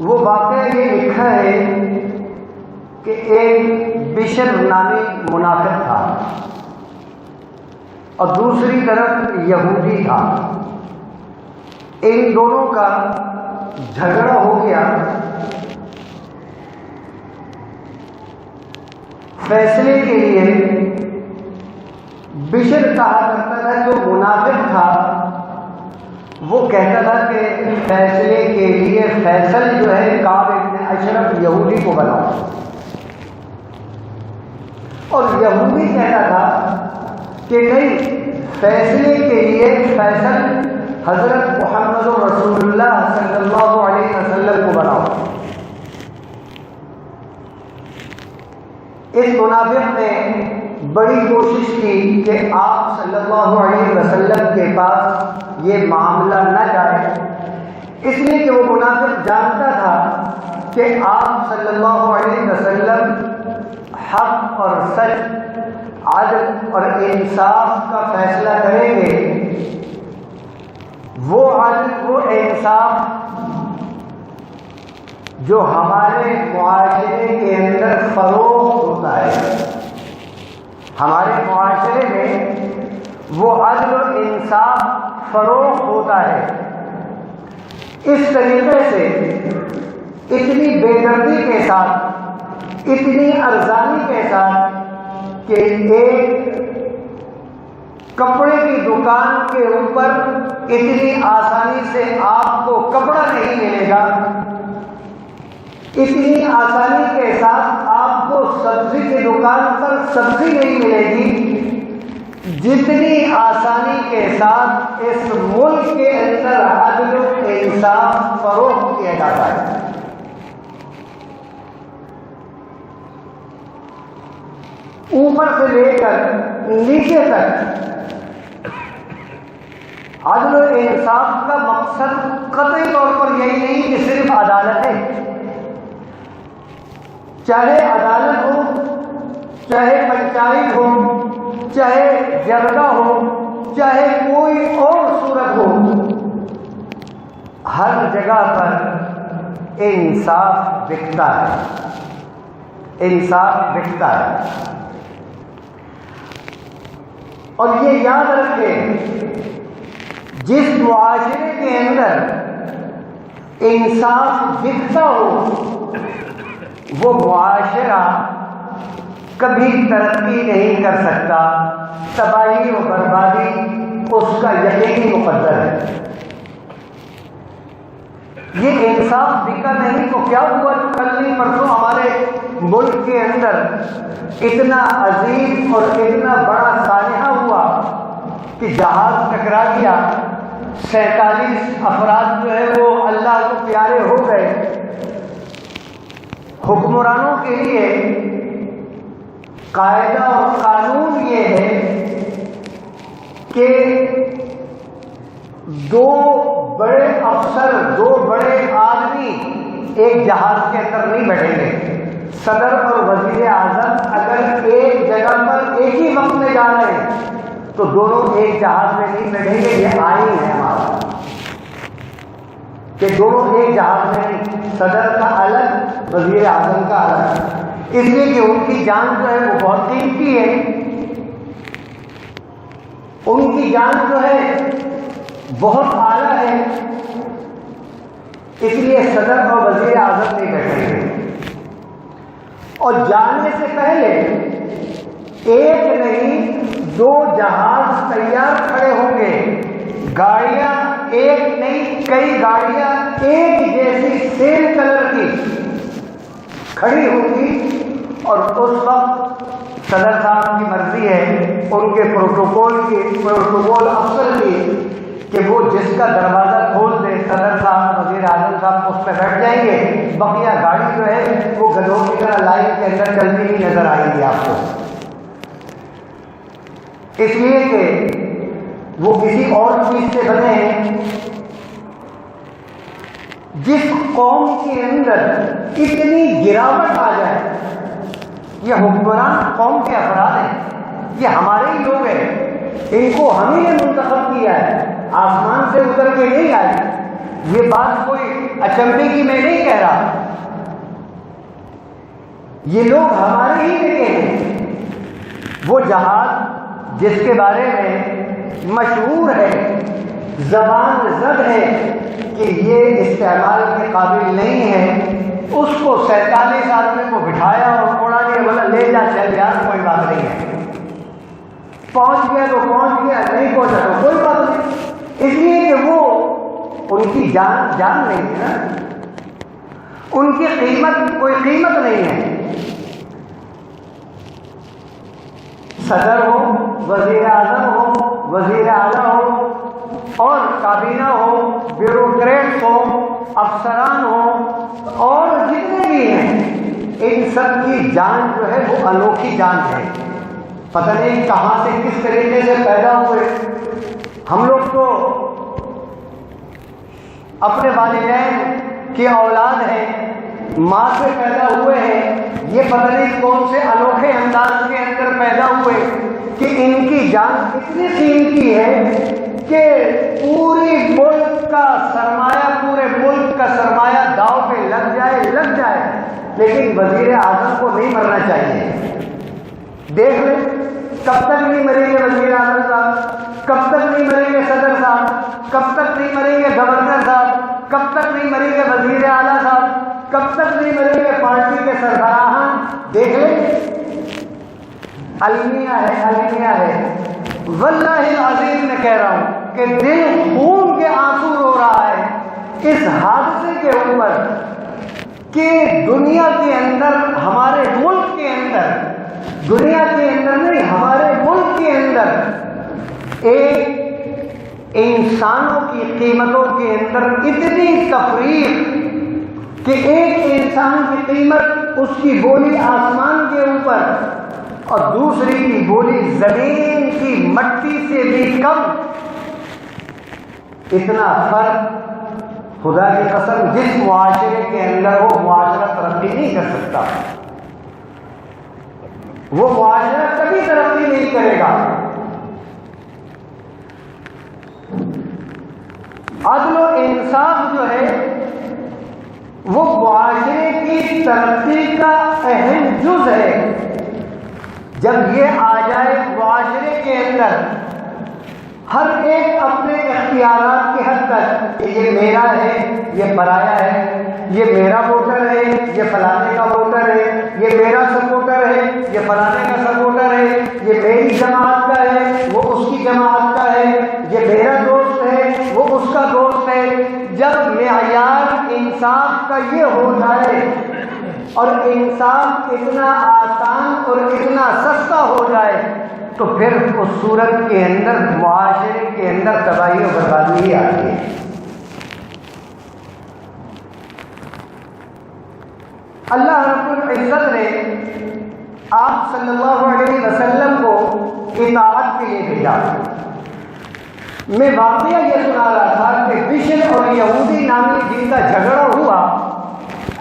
وہ واقعہ یہ لکھا ہے کہ ایک بشر نامی منافق تھا اور دوسری طرف یہودی تھا۔ ان دونوں کا جھگڑا ہو گیا۔ فیصلے کے لیے بشر کہا کرتا تھا، جو منافق تھا وہ کہتا تھا کہ فیصلے کے لیے فیصل جو ہے کعب بن اشرف یہودی کو بناؤ، اور یہودی کہتا تھا کہ نہیں، فیصلے کے لیے فیصل حضرت محمد رسول اللہ صلی اللہ علیہ وسلم کو بناؤ۔ اس منافق نے بڑی کوشش کی کہ آپ صلی اللہ علیہ وسلم کے پاس یہ معاملہ نہ جائے، اس لیے کہ وہ منافق جانتا تھا کہ آپ صلی اللہ علیہ وسلم حق اور سچ، عدل اور انصاف کا فیصلہ کریں گے۔ وہ عدل، وہ انصاف جو ہمارے معاشرے کے اندر فروغ ہوتا ہے، ہمارے معاشرے میں وہ عدل و انصاف فروغ ہوتا ہے۔ اس طریقے سے اتنی بے دردی کے ساتھ، اتنی ارزانی کے ساتھ کہ ایک کپڑے کی دکان کے اوپر اتنی آسانی سے آپ کو کپڑا نہیں ملے گا، اتنی آسانی کے ساتھ آپ کو سبزی کی دکان پر سبزی نہیں ملے گی، جتنی آسانی کے ساتھ اس ملک کے اندر عدل و انصاف فروغ کیا جاتا ہے۔ اوپر سے لے کر نیچے تک عدل و انصاف کا مقصد قطعی طور پر یہی نہیں کہ صرف عدالت ہے، چاہے عدالت ہو، چاہے پنچایت ہو، چاہے جرگہ ہو، چاہے کوئی اور صورت ہو، ہر جگہ پر انصاف بکتا ہے، انصاف بکتا ہے۔ اور یہ یاد رکھیں، جس معاشرے کے اندر انصاف بکتا ہو، وہ معاشرہ کبھی ترقی نہیں کر سکتا، تباہی و بربادی اس کا یقینی مقدر ہے۔ یہ انصاف بکا نہیں تو کیا ہوا؟ کل نہیں پرسوں ہمارے ملک کے اندر اتنا عظیم اور اتنا بڑا سانحہ ہوا کہ جہاز ٹکرا گیا، 47 افراد جو ہے وہ اللہ کو پیارے ہو گئے۔ حکمرانوں کے لیے قاعدہ اور قانون یہ ہے کہ دو بڑے افسر، دو بڑے آدمی ایک جہاز کے اندر نہیں بیٹھیں گے۔ صدر اور وزیر اعظم اگر ایک جگہ پر ایک ہی وقت میں جا رہے ہیں تو دونوں ایک جہاز میں نہیں بیٹھیں گے۔ یہ آئین ہے ہمارا کہ دونوں ایک جہاز میں نہیں، صدر کا الگ، وزیر اعظم کا الگ، اس لیے کہ ان کی جان جو ہے وہ بہت قیمتی ہے، ان کی جان جو ہے بہت اعلیٰ ہے، اس لیے صدر اور وزیر اعظم نہیں بیٹھیں گے۔ اور جانے سے پہلے ایک نہیں 2 جہاز تیار کھڑے ہوں گے، گاڑیاں ایک نہیں کئی گاڑیاں ایک جیسی سیم کلر کی کھڑی ہوں گی، اور اس وقت صدر صاحب کی مرضی ہے، ان کے پروٹوکول افسر کی، کہ وہ جس کا دروازہ کھول دے، صدر صاحب، وزیر اعظم صاحب اس پہ بیٹھ جائیں گے، بقیہ گاڑی جو ہے وہ گدھوں کی طرح لائن کے اندر چلتی ہوئی نظر آئے گی آپ کو، اس لیے کہ وہ کسی اور چیز سے بنے ہیں۔ جس قوم کے اندر اتنی گراوٹ آ جائے، یہ حکمران قوم کے افراد ہیں، یہ ہمارے ہی لوگ ہیں، ان کو ہم ہی نے منتخب کیا ہے، آسمان سے اتر کے نہیں آئے، یہ بات کوئی اچنبے کی میں نہیں کہہ رہا، یہ لوگ ہمارے ہی لکھے ہیں۔ وہ جہاز جس کے بارے میں مشہور ہے، زبان زد ہے کہ یہ استعمال کے قابل نہیں ہے، اس کو 47 آدمی کو بٹھایا اور اڑا دیا، بولا لے جا چل یار کوئی بات نہیں ہے، پہنچ گیا تو پہنچ گیا، نہیں پہنچا تو کوئی بات نہیں، اس لیے کہ وہ ان کی جان نہیں ہے نا، ان کی قیمت کوئی قیمت نہیں ہے۔ صدر ہو، وزیر اعظم ہو، وزیر اعلیٰ ہو اور کابینہ ہو، بیوروکریٹس ہو، افسران ہو اور جتنے بھی ہیں، ان سب کی جان جو ہے وہ انوکھی جان ہے، پتہ نہیں کہاں سے کس طریقے سے پیدا ہوئے۔ ہم لوگ تو اپنے والدین کی اولاد ہیں، ماں سے پیدا ہوئے ہیں، یہ پتہ نہیں کون سے انوکھے انداز کے اندر پیدا ہوئے کہ ان کی جان اتنی قیمتی ہے کہ پوری ملک کا سرمایہ، پورے ملک کا سرمایہ داؤ پہ لگ جائے، لیکن وزیر اعظم کو نہیں مرنا چاہیے۔ دیکھ لیں کب تک نہیں مریں گے وزیر اعظم صاحب، کب تک نہیں مریں گے صدر صاحب، کب تک نہیں مریں گے گورنر صاحب، کب تک نہیں مریں گے وزیر اعلیٰ صاحب، کب تک نہیں مریں گے پارٹی کے سربراہان۔ دیکھ لیں، المیہ ہے، واللہ العظیم میں کہہ رہا ہوں کہ دل خون کے آنسو رو رہا ہے اس حادثے کے اوپر کہ دنیا کے اندر، ہمارے ملک کے اندر، دنیا کے اندر نہیں ہمارے ملک کے اندر ایک انسانوں کی قیمتوں کے اندر اتنی تفریق کہ ایک انسان کی قیمت اس کی بولی آسمان کے اوپر اور دوسری کی بولی زمین کی مٹی سے بھی کم، اتنا فرق خدا کی قسم جس معاشرے کے اندر وہ معاشرہ ترقی نہیں کر سکتا، وہ معاشرہ کبھی ترقی نہیں کرے گا۔ عدل و انصاف جو ہے وہ معاشرے کی ترقی کا اہم جز ہے۔ جب یہ آ جائے معاشرے کے اندر ہر ایک اپنے اختیارات کی حد تک کہ یہ میرا ہے، یہ پرایا ہے، یہ میرا ووٹر ہے، یہ فلانے کا ووٹر ہے، یہ میرا سپورٹر ہے، یہ فلانے کا سپورٹر ہے، یہ میری جماعت کا ہے، وہ اس کی جماعت کا ہے، یہ میرا دوست ہے، وہ اس کا دوست ہے۔ جب معیار انصاف کا یہ ہو جائے اور انصاف اتنا آسان اور اتنا سستا ہو جائے تو پھر اس صورت کے اندر معاشرے کے اندر تباہی و بربادی ہی آتی ہے۔ اللہ رب العزت نے آپ صلی اللہ علیہ وسلم کو اطاعت کے لیے بھیجا۔ میں واقعہ یہ سنا رہا تھا کہ بشر اور یہودی نامی جن کا جھگڑا ہوا،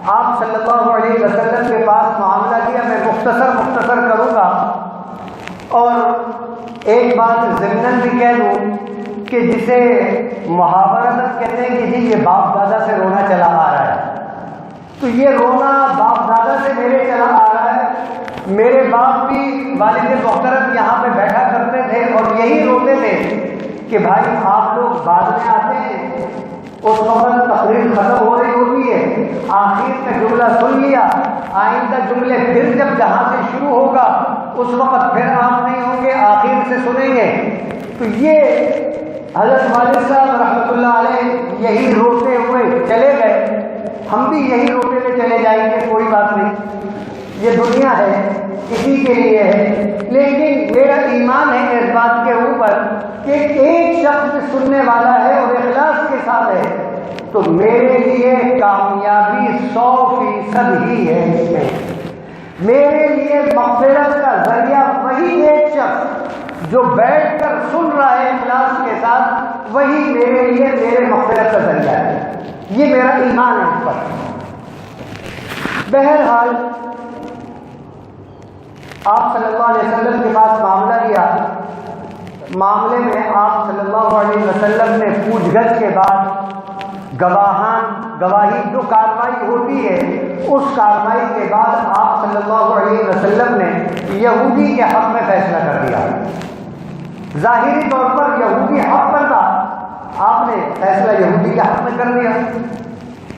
آپ صلی اللہ علیہ وسلم کے پاس معاملہ کیا۔ میں مختصر کروں گا اور ایک بات ضمناً بھی کہہ دوں کہ جسے محاورت کہتے ہیں کہ جی یہ باپ دادا سے رونا چلا آ رہا ہے، تو یہ رونا باپ دادا سے میرے چلا آ رہا ہے۔ میرے باپ بھی والد محترم یہاں پہ بیٹھا کرتے تھے اور یہی روتے تھے کہ بھائی آپ لوگ بعد میں آتے ہیں، اس وقت تقریر ختم ہو رہی ہوتی ہے، آخر میں جملہ سن لیا، آئندہ جملے پھر جب جہاں سے شروع ہوگا اس وقت پھر آپ نہیں ہوں گے، آخر سے سنیں گے۔ تو یہ حضرت والد صاحب رحمۃ اللہ علیہ یہی روتے ہوئے چلے گئے، ہم بھی یہی روتے ہوئے چلے جائیں گے، کوئی بات نہیں، یہ دنیا ہے، اسی کے لیے ہے۔ لیکن میرا ایمان ہے اس بات کے اوپر کہ ایک شخص سننے والا ہے اور اخلاص کے ساتھ ہے تو میرے لیے کامیابی 100% ہی ہے۔ اس میں میرے لیے مغفرت کا ذریعہ وہی ایک شخص جو بیٹھ کر سن رہا ہے اخلاص کے ساتھ، وہی میرے لیے میرے مغفرت کا ذریعہ ہے۔ یہ میرا ایمان ہے اس پر۔ بہرحال آپ صلی اللہ علیہ وسلم کے پاس معاملہ لیا، معاملے میں آپ صلی اللہ علیہ وسلم نے پوچھ گچھ کے بعد گواہی جو کارروائی ہوتی ہے، اس کارروائی کے بعد آپ صلی اللہ علیہ وسلم نے یہودی کے حق میں فیصلہ کر دیا۔ ظاہری طور پر یہودی حق پر تھا، آپ نے فیصلہ یہودی کے حق میں کر دیا۔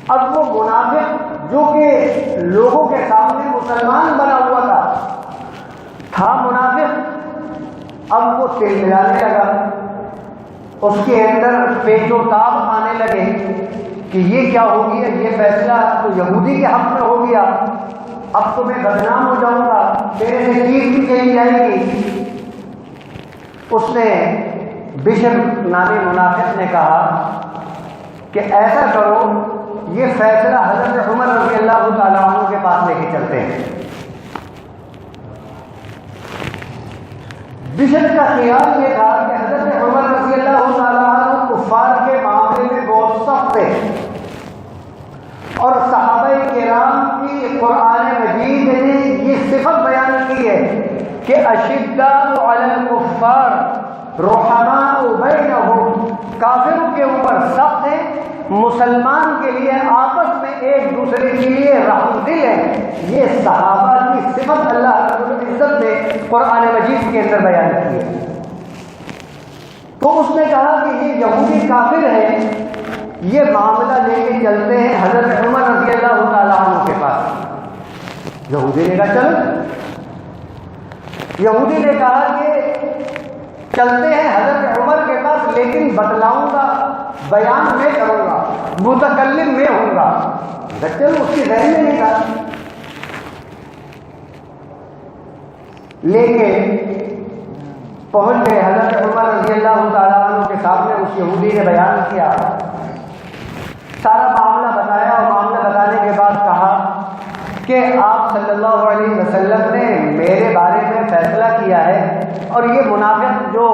اب وہ منافق جو کہ لوگوں کے سامنے مسلمان بنا ہوا تھا منافق، اب وہ تیل ملانے لگا، اس کے اندر پیچ و تاب آنے لگے کہ یہ کیا ہو گیا، یہ فیصلہ تو یہودی کے حق میں ہو گیا، اب تو میں بدنام ہو جاؤں گا، میرے سے چیز بھی چلی جائے گی۔ اس نے بشر نامی منافق نے کہا کہ ایسا کرو، یہ فیصلہ حضرت عمر رضی اللہ تعالیٰ عنہ کے پاس لے کے چلتے ہیں۔ بشر کا خیال یہ تھا کہ حضرت عمر رضی اللہ تعالیٰ عنہ کفار کے معاملے میں بہت سخت تھے، اور صحابہ کرام کی قرآن مجید نے یہ صفت بیان کی ہے کہ اشداء علی الکفار رحماء بینہم، کافروں کے اوپر سخت ہے، مسلمان کے لیے آپس میں ایک دوسرے کے لیے رحم دل ہے۔ یہ صحابہ کی صفت اللہ رب العزت نے قرآن مجید کے اندر بیان کی ہے۔ تو اس نے کہا کہ یہ یہودی کافر ہے، یہ معاملہ لے کے چلتے ہیں حضرت عمر رضی اللہ تعالیٰ عنہ کے پاس۔ یہودی نے کہا چلو، یہودی نے کہا کہ چلتے ہیں حضرت عمر کے پاس، لیکن بتلاؤں گا، بیان میں کروں گا، متکلم میں ہوں گا۔ چلو، اس کی ذہن میں نہیں تھا، لیکن پہنچ گئے حضرت عمر رضی اللہ تعالیٰ عنہ کے سامنے۔ اس یہودی نے بیان کیا، سارا معاملہ بتایا، اور معاملہ بتانے کے بعد کہا کہ آپ صلی اللہ علیہ وسلم نے میرے بارے میں فیصلہ کیا ہے، اور یہ منافق جو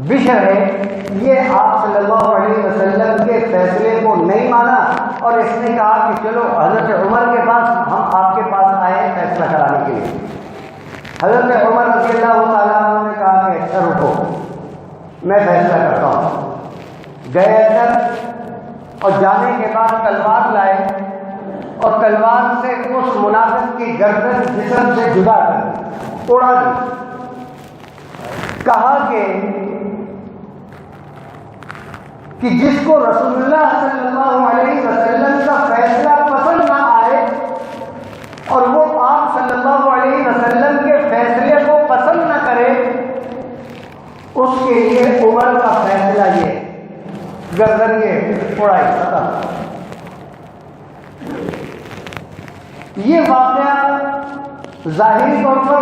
بشر ہے، یہ آپ صلی اللہ علیہ وسلم کے فیصلے کو نہیں مانا، اور اس نے کہا کہ چلو حضرت عمر کے پاس، ہم آپ کے پاس آئے ہیں فیصلہ کرانے کے لیے۔ حضرت عمر رضی اللہ تعالیٰ عنہ نے کہا کہ اچھا رکو، میں فیصلہ کرتا ہوں۔ گئے اندر، اور جانے کے بعد تلوار لائے، اور تلوار سے اس منافق کی گردن جسم سے جدا کر اڑا دی۔ کہا کہ جس کو رسول اللہ صلی اللہ علیہ وسلم کا فیصلہ پسند نہ آئے، اور وہ آپ صلی اللہ علیہ وسلم کے فیصلے کو پسند نہ کرے، اس کے لیے عمر کا فیصلہ یہ گردن یہ اڑائی ختم۔ یہ واقعہ ظاہری طور پر